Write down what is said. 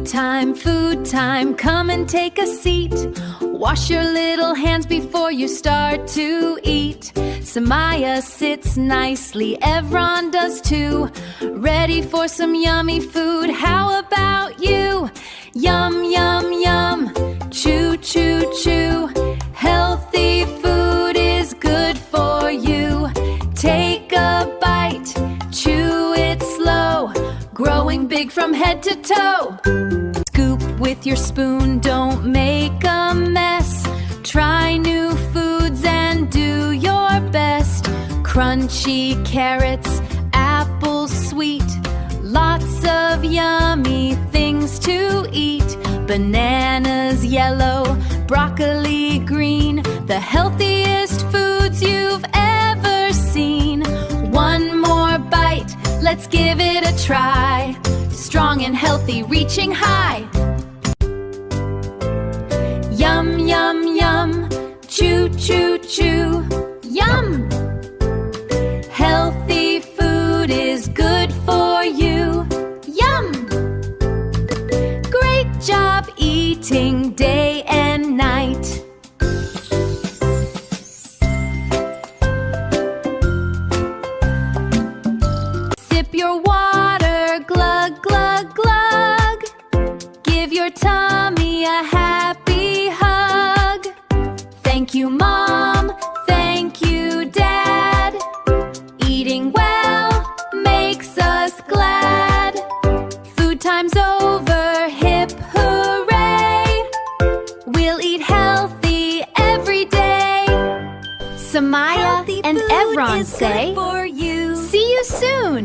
food time, come and take a seat. Wash your little hands before you start to eat. Samaya sits nicely, Evron does too. Ready for some yummy food, how about you? Yum, yum, yum, chew, chew, chew. Healthy food is good for you. Take a bite, chew it slow, growing big from head to toe. Scoop with your spoon, don't make a mess. Try new foods and do your best. Crunchy carrots, apples sweet, lots of yummy things to eat. Bananas yellow, broccoli green, the healthiest foods you've ever seen. One more bite, let's give it a try. Strong and healthy, reaching high. Yum, yum, yum, chew, chew, chew, yum! Healthy food is good for you, yum! Great job eating day and night. Sip your water, glug, glug, glug. Give your tummy a happy hug. Thank you, Mom. Thank you, Dad. Eating well makes us glad. Food time's over, hip hooray. We'll eat healthy every day. Samaya and Evron say, see you soon.